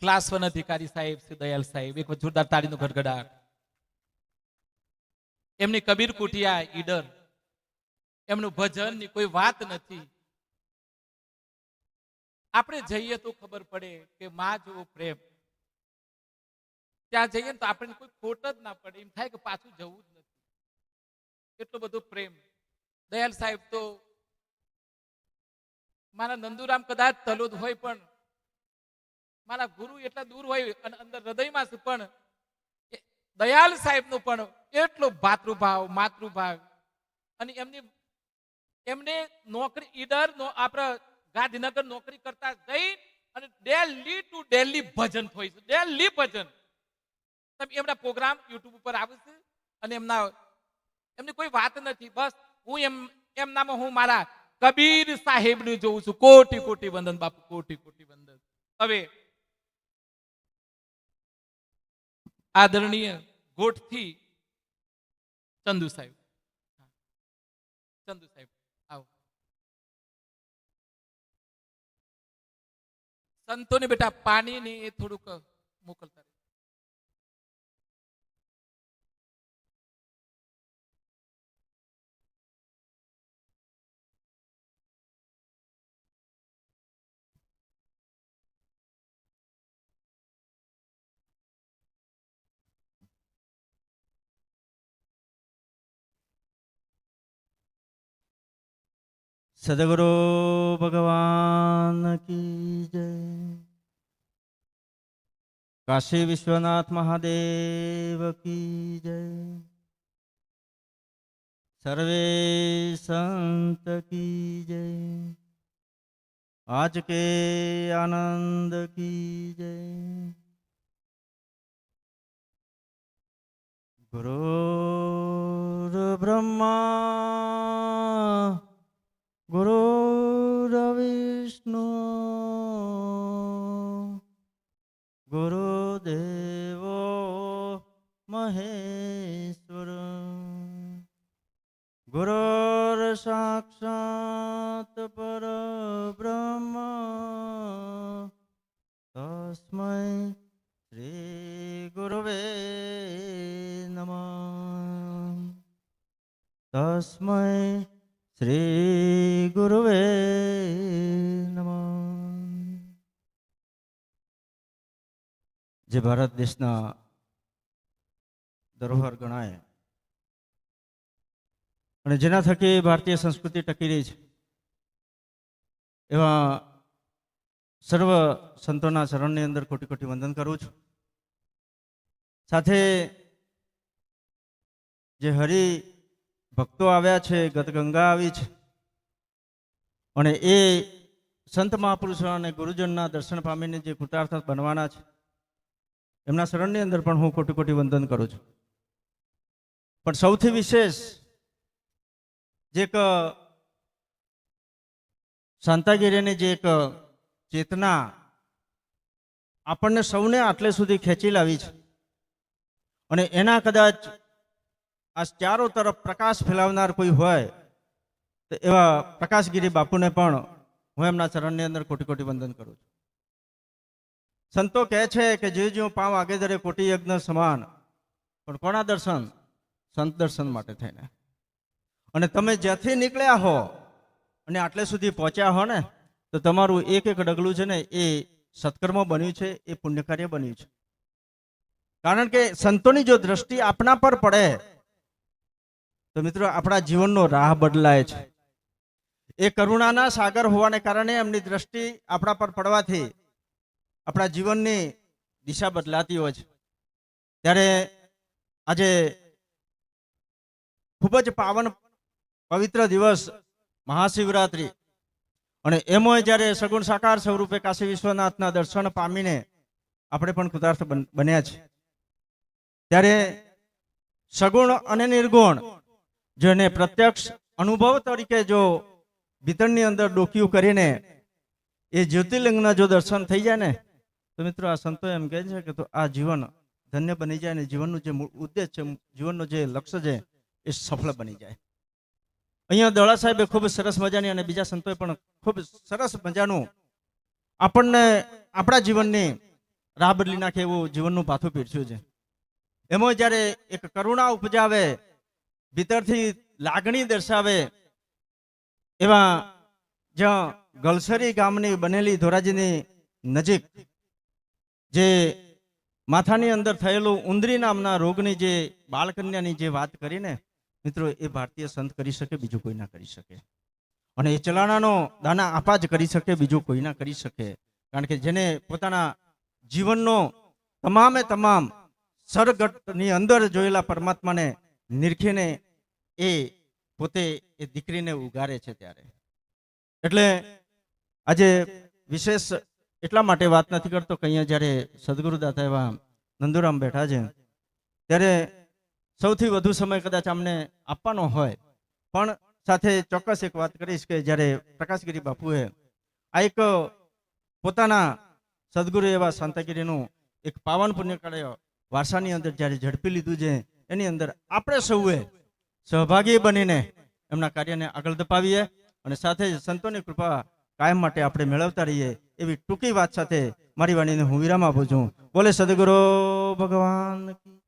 Class 1 અધિકારી સાહેબ શ્રી દયાલ સાહેબ, એક જોરદાર તાળીનો ગડગડાટ. એમની કબીર કુટિયા ઈડર, એમનું ભજન ની કોઈ વાત નથી. આપણે જઈએ તો ખબર પડે કે માં જેવો પ્રેમ. ત્યાં જઈએ તો આપણને કોઈ ખોટ જ ના પડે, એમ થાય કે પાછું જવું જ નથી. એટલો બધો પ્રેમ. દયાલ સાહેબ તો મારા નંદુરામ કદાચ તલોદ હોય, પણ મારા ગુરુ એટલા દૂર હોય અને અંદર હૃદયમાં છે, પણ દયાલ સાહેબ નો પણ એટલો ભાતૃભાવ માતૃભાવ. અને એમને નોકરી ઈડર આપણા ગાંધીનગર નોકરી કરતા જઈ અને દિલ્હી ટુ દિલ્હી ભજન હોય છે, દિલ્હી ભજન. તમે એમના પ્રોગ્રામ યુટ્યુબ ઉપર આવે છે અને એમની કોઈ વાત નથી. બસ હું એમનામાં હું મારા કબીર સાહેબ ને જોઉં છું. કોટી કોટી વંદન બાપુ, કોટી કોટી વંદન. હવે આદરણીય ગોઠથી ચંદુ સાહેબ, ચંદુ સાહેબ આવો. સંતોને બેટા પાણી ને એ થોડુંક મોકલતા. સદગુરુ ભગવાન કી જય. કાશી વિશ્વનાથ મહાદેવ કી જય. સર્વે સંત કી જય. આજ કે આનંદ કી જય. ગુરુર બ્રહ્મા ગુરુર્વિષ્ણુ ગુરુદેવો મહેશ્વર ગુરુર સાક્ષાત પરબ્રહ્મ તસ્મૈ શ્રી ગુરવે નમઃ. તસ્મૈ શ્રી ગુરુવે નમઃ. જે ભારત દેશના ધરોહર ગણાય અને જેના થકી ભારતીય સંસ્કૃતિ ટકી રહી છે, એવા સર્વ સંતોના શરણની અંદર કોટી કોટી વંદન કરું છું. સાથે જે હરિ ભક્તો આવ્યા છે, ગતગંગા આવી છે અને એ સંત મહાપુરુષો અને ગુરુજનના દર્શન પામીને જે કૃતાર્થ બનવાના છે, એમના શરણની અંદર પણ હું કોટી કોટી વંદન કરું છું. પણ સૌથી વિશેષ જે એક શાંતાગીરીની જે એક ચેતના આપણને સૌને આટલે સુધી ખેંચી લાવી છે અને એના કદાચ આ ચારો તરફ પ્રકાશ ફેલાવનાર કોઈ હોય તો એવા પ્રકાશગીરી બાપુને પણ હું એમના ચરણની અંદર કોટી કોટી વંદન કરું છું. સંતો કહે છે કે જે જ્યું પાવ આગે ધરે કોટી યજ્ઞ સમાન, પણ કોના દર્શન? સંત દર્શન માટે થઈને. અને તમે જ્યાંથી નીકળ્યા હો અને આટલે સુધી પહોંચ્યા હો ને, તો તમારું એક એક ડગલું છે ને એ સત્કર્મ બન્યું છે, એ પુણ્યકાર્ય બન્યું છે. કારણ કે સંતોની જો દ્રષ્ટિ આપણા પર પડે તો મિત્રો આપણા જીવનનો રાહ બદલાય છે. એ કરુણાના સાગર હોવાને કારણે એમની દ્રષ્ટિ આપણા પર પડવાથી આપણા જીવનની દિશા બદલાતી હોય છે. ત્યારે આજે ખૂબ જ પાવન પવિત્ર દિવસ મહાશિવરાત્રિ, અને એમાં જ્યારે સગુણ સાકાર સ્વરૂપે કાશી વિશ્વનાથના દર્શન પામીને આપણે પણ કૃતાર્થ બન્યા છે, ત્યારે સગુણ અને નિર્ગુણ જેને પ્રત્યક્ષ અનુભવ તરીકે જો ભીતરની અંદર ડોકિયું કરીને એ જ્યોતિર્લિંગના જો દર્શન થઈ જાય ને, તો મિત્રો આ સંતો એમ કહે છે કે તો આ જીવન ધન્ય બની જાય ને જીવનનું જે ઉદ્દેશ છે, જીવનનું જે લક્ષ્ય છે એ સફળ બની જાય. અહીંયા દોડા સાહેબે ખૂબ સરસ મજાની અને બીજા સંતોએ પણ ખૂબ સરસ મજાનું આપણને આપણા જીવનની રાહ બદલી નાખે એવું જીવનનું પાથું પીરસ્યું છે. એમાં જ્યારે એક કરુણા ઉપજાવે, ભીતરથી લાગણી દર્શાવે એવા જ્યાં ગલસરી ગામની બનેલી ધોરાજીની નજીક જે માથાની અંદર થયેલું ઉંદરી નામના રોગની જે બાળકન્યાની જે વાત કરીને મિત્રો, એ ભારતીય સંત કરી શકે, બીજું કોઈ ના કરી શકે. અને એ ચલાણાનો દાના આપા જ કરી શકે, બીજું કોઈ ના કરી શકે. કારણ કે જેને પોતાના જીવનનો તમામે તમામ સરગટની અંદર જોયેલા પરમાત્માને નિરખીને એ પોતે એ દીકરીને ઉગારે છે. ત્યારે એટલે આજે વિશેષ એટલા માટે વાત નથી કરતો કે અહીંયા જ્યારે સદગુરુદાતા એવા નંદુરામ બેઠા છે ત્યારે સૌથી વધુ સમય કદાચ અમને આપવાનો હોય, પણ સાથે ચોક્કસ એક વાત કરીશ કે જ્યારે પ્રકાશગીરી બાપુએ આ એક પોતાના સદગુરુ એવા શાંતગીરીનું એક પાવન પુણ્યકાળ્ય વારસાની અંદર જ્યારે ઝડપી લીધું છે, એની અંદર આપણે સૌએ સહભાગી બનીને એમના કાર્યને આગળ ધપાવીએ અને સાથે જ સંતોની કૃપા કાયમ માટે આપણે મેળવતા રહીએ એવી ટૂંકી વાત સાથે મારી વાણીને હું વિરામ આપું છું. બોલે સદગુરુ ભગવાન કી